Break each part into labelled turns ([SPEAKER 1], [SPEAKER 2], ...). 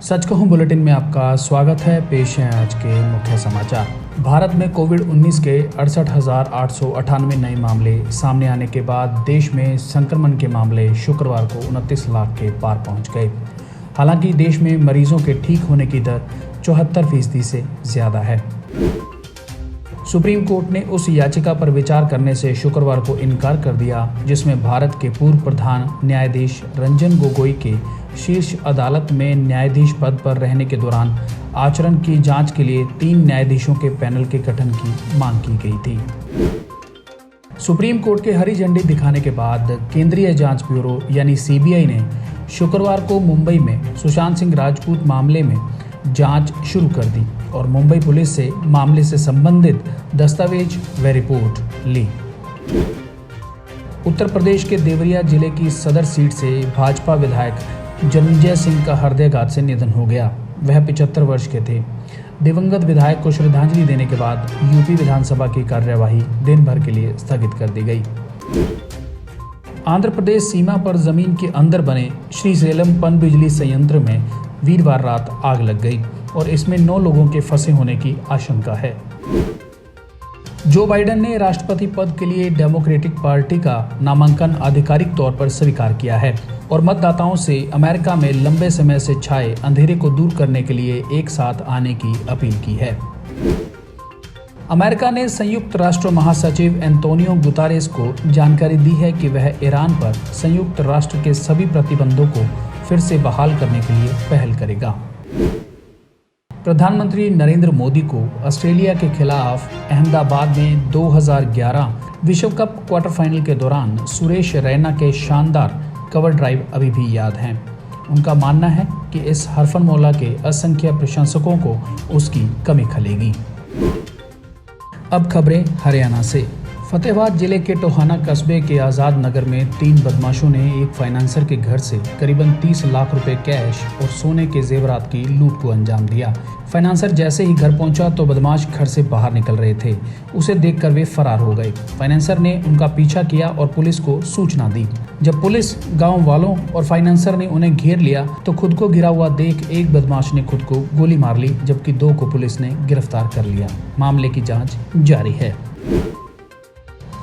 [SPEAKER 1] सच कहूं बुलेटिन में आपका स्वागत है। पेश है आज के मुख्य समाचार। भारत में कोविड-19 के 68,898 नए मामले सामने आने के बाद देश में संक्रमण के मामले शुक्रवार को 29 लाख के पार पहुंच गए। हालांकि देश में मरीजों के ठीक होने की दर 74% से ज़्यादा है। सुप्रीम कोर्ट ने उस याचिका पर विचार करने से शुक्रवार को इनकार कर दिया जिसमें भारत के पूर्व प्रधान न्यायाधीश रंजन गोगोई के शीर्ष अदालत में न्यायाधीश पद पर रहने के दौरान आचरण की जांच के लिए 3 न्यायाधीशों के पैनल के गठन की मांग की गई थी। सुप्रीम कोर्ट के हरी झंडी दिखाने के बाद केंद्रीय जांच ब्यूरो यानी सीबीआई ने शुक्रवार को मुंबई में सुशांत सिंह राजपूत मामले में जांच शुरू कर दी और मुंबई पुलिस से मामले से संबंधित दस्तावेज व रिपोर्ट ली। उत्तर प्रदेश के देवरिया जिले की सदर सीट से भाजपा विधायक जन्मेजय सिंह का हृदयाघात से निधन हो गया। वह 75 वर्ष के थे। दिवंगत विधायक को श्रद्धांजलि देने के बाद यूपी विधानसभा की कार्यवाही दिन भर के लिए स्थगित कर दी गई। आंध्र प्रदेश सीमा पर जमीन के अंदर बने श्रीशैलम पनबिजली संयंत्र में वीरवार रात आग लग गई और इसमें 9 लोगों के फंसे होने की आशंका है। जो बाइडेन ने राष्ट्रपति पद के लिए डेमोक्रेटिक पार्टी का नामांकन आधिकारिक तौर पर स्वीकार किया है और मतदाताओं से अमेरिका में लंबे समय से छाए अंधेरे को दूर करने के लिए एक साथ आने की अपील की है। अमेरिका ने संयुक्त राष्ट्र महासचिव एंटोनियो गुतारेस को जानकारी दी है कि वह ईरान पर संयुक्त राष्ट्र के सभी प्रतिबंधों को फिर से बहाल करने के लिए पहल करेगा। प्रधानमंत्री नरेंद्र मोदी को ऑस्ट्रेलिया के खिलाफ अहमदाबाद में 2011 विश्व कप क्वार्टर फाइनल के दौरान सुरेश रैना के शानदार कवर ड्राइव अभी भी याद हैं। उनका मानना है कि इस हरफनमौला के असंख्य प्रशंसकों को उसकी कमी खलेगी। अब खबरें हरियाणा से। फतेहाबाद जिले के टोहाना कस्बे के आज़ाद नगर में 3 बदमाशों ने एक फाइनेंसर के घर से करीबन 30 लाख रुपए कैश और सोने के जेवरात की लूट को अंजाम दिया। फाइनेंसर जैसे ही घर पहुंचा तो बदमाश घर से बाहर निकल रहे थे। उसे देखकर वे फरार हो गए। फाइनेंसर ने उनका पीछा किया और पुलिस को सूचना दी। जब पुलिस, गाँव वालों और फाइनेंसर ने उन्हें घेर लिया तो खुद को गिरा हुआ देख एक बदमाश ने खुद को गोली मार ली, जबकि 2 को पुलिस ने गिरफ्तार कर लिया। मामले की जाँच जारी है।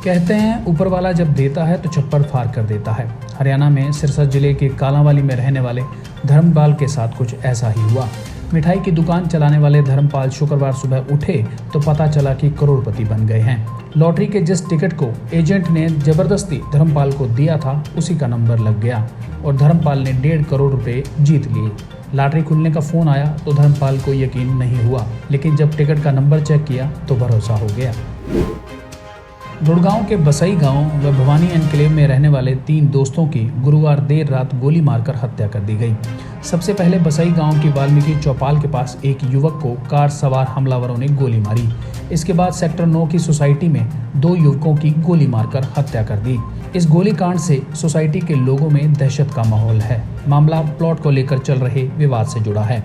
[SPEAKER 1] कहते हैं ऊपर वाला जब देता है तो छप्पर फाड़ कर देता है। हरियाणा में सिरसा जिले के कालांवाली में रहने वाले धर्मपाल के साथ कुछ ऐसा ही हुआ। मिठाई की दुकान चलाने वाले धर्मपाल शुक्रवार सुबह उठे तो पता चला कि करोड़पति बन गए हैं। लॉटरी के जिस टिकट को एजेंट ने जबरदस्ती धर्मपाल को दिया था उसी का नंबर लग गया और धर्मपाल ने 1.5 करोड़ रुपए जीत लिए। लॉटरी खुलने का फोन आया तो धर्मपाल को यकीन नहीं हुआ, लेकिन जब टिकट का नंबर चेक किया तो भरोसा हो गया। गुड़गांव के बसई गांव व भवानी एनक्लेव में रहने वाले 3 दोस्तों की गुरुवार देर रात गोली मारकर हत्या कर दी गई। सबसे पहले बसई गांव की वाल्मीकि चौपाल के पास एक युवक को कार सवार हमलावरों ने गोली मारी। इसके बाद सेक्टर 9 की सोसाइटी में 2 युवकों की गोली मारकर हत्या कर दी। इस गोलीकांड से सोसाइटी के लोगों में दहशत का माहौल है। मामला प्लॉट को लेकर चल रहे विवाद से जुड़ा है।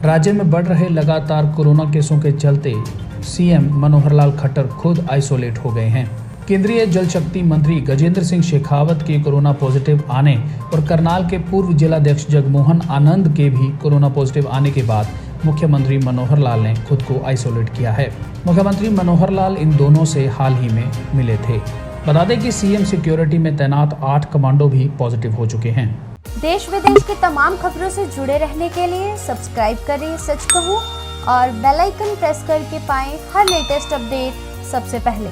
[SPEAKER 1] राज्य में बढ़ रहे लगातार कोरोना केसों के चलते सीएम मनोहर लाल खट्टर खुद आइसोलेट हो गए हैं। केंद्रीय जल शक्ति मंत्री गजेंद्र सिंह शेखावत के कोरोना पॉजिटिव आने और करनाल के पूर्व जिलाध्यक्ष जगमोहन आनंद के भी कोरोना पॉजिटिव आने के बाद मुख्यमंत्री मनोहर लाल ने खुद को आइसोलेट किया है। मुख्यमंत्री मनोहर लाल इन दोनों से हाल ही में मिले थे। बता दें कि सीएम सिक्योरिटी में तैनात 8 कमांडो भी पॉजिटिव हो चुके हैं।
[SPEAKER 2] देश विदेश की तमाम खबरों से जुड़े रहने के लिए सब्सक्राइब करें सच कहूं और बेल आइकन प्रेस करके पाएं हर लेटेस्ट अपडेट सबसे पहले।